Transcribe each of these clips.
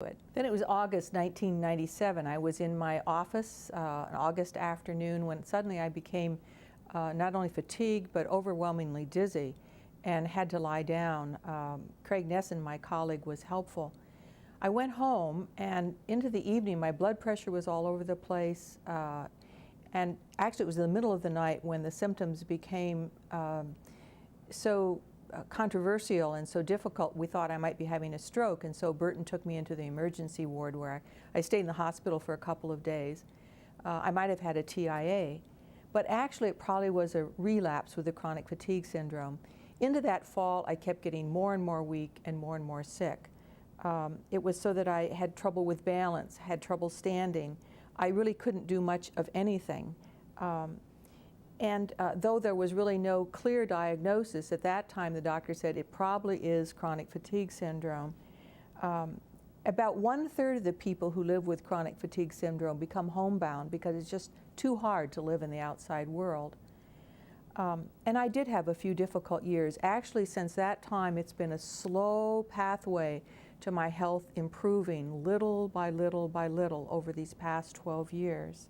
Then it was August 1997. I was in my office an August afternoon when suddenly I became not only fatigued but overwhelmingly dizzy and had to lie down. Craig Nesson, my colleague, was helpful. I went home, and into the evening my blood pressure was all over the place, and actually it was in the middle of the night when the symptoms became so controversial and so difficult. We thought I might be having a stroke, and so Burton took me into the emergency ward where I stayed in the hospital for a couple of days. I might have had a TIA, but actually it probably was a relapse with the chronic fatigue syndrome. Into that fall I kept getting more and more weak and more sick. It was so that I had trouble with balance, had trouble standing. I really couldn't do much of anything. And though there was really no clear diagnosis, at that time the doctor said it probably is chronic fatigue syndrome. About 1/3 of the people who live with chronic fatigue syndrome become homebound because it's just too hard to live in the outside world. And I did have a few difficult years. Actually, since that time, it's been a slow pathway to my health improving little by little by little over these past 12 years.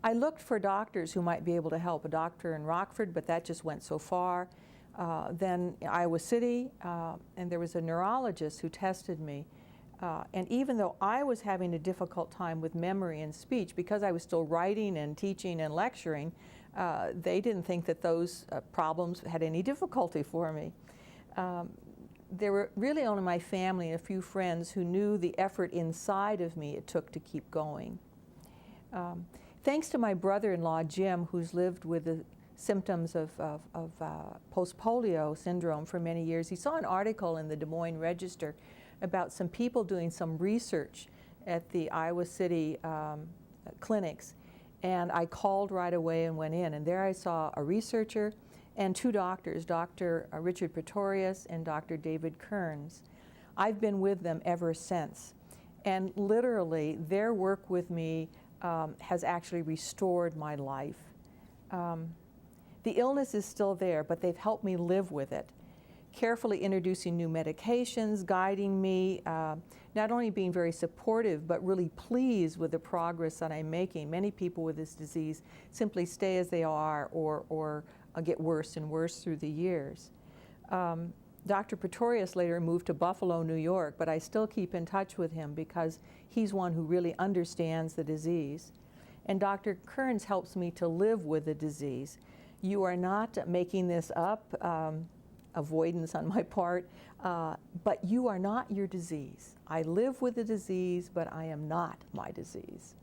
I looked for doctors who might be able to help, a doctor in Rockford, but that just went so far. Then Iowa City, and there was a neurologist who tested me. And even though I was having a difficult time with memory and speech, because I was still writing and teaching and lecturing, they didn't think that those problems had any difficulty for me. There were really only my family and a few friends who knew the effort inside of me it took to keep going. Thanks to my brother-in-law, Jim, who's lived with the symptoms of post-polio syndrome for many years, he saw an article in the Des Moines Register about some people doing some research at the Iowa City clinics. And I called right away and went in. And there I saw a researcher and two doctors, Dr. Richard Pretorius and Dr. David Kearns. I've been with them ever since. And literally, their work with me has actually restored my life. The illness is still there, but they've helped me live with it, carefully introducing new medications, guiding me, not only being very supportive, but really pleased with the progress that I'm making. Many people with this disease simply stay as they are or get worse and worse through the years. Dr. Pretorius later moved to Buffalo, New York, but I still keep in touch with him because he's one who really understands the disease. And Dr. Kearns helps me to live with the disease. You are not making this up, avoidance on my part, but you are not your disease. I live with the disease, but I am not my disease.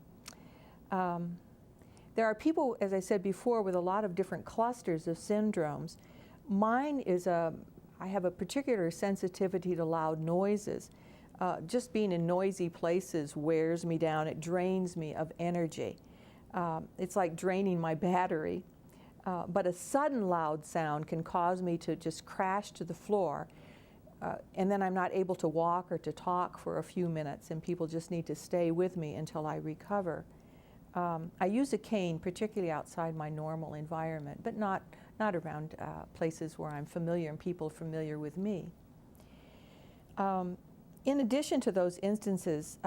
There are people, as I said before, with a lot of different clusters of syndromes. Mine is I have a particular sensitivity to loud noises. Just being in noisy places wears me down. It drains me of energy. It's like draining my battery. But a sudden loud sound can cause me to just crash to the floor. And then I'm not able to walk or to talk for a few minutes, and people just need to stay with me until I recover. I use a cane, particularly outside my normal environment, but not around places where I'm familiar and people familiar with me. In addition to those instances,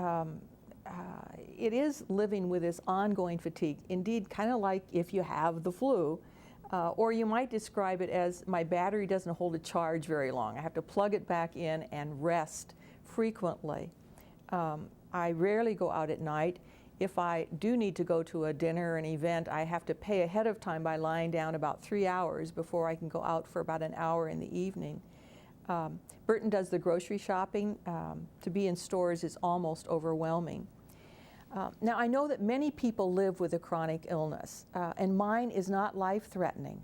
it is living with this ongoing fatigue, indeed kind of like if you have the flu, or you might describe it as my battery doesn't hold a charge very long. I have to plug it back in and rest frequently. I rarely go out at night. If I do need to go to a dinner or an event, I have to pay ahead of time by lying down about 3 hours before I can go out for about an hour in the evening. Burton does the grocery shopping. To be in stores is almost overwhelming. Now, I know that many people live with a chronic illness, and mine is not life-threatening.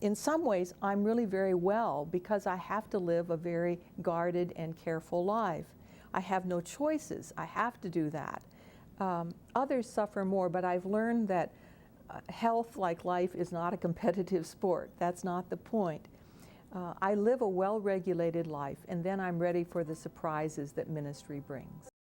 In some ways, I'm really very well because I have to live a very guarded and careful life. I have no choices. I have to do that. Others suffer more, but I've learned that health, like life, is not a competitive sport. That's not the point. I live a well-regulated life, and then I'm ready for the surprises that ministry brings.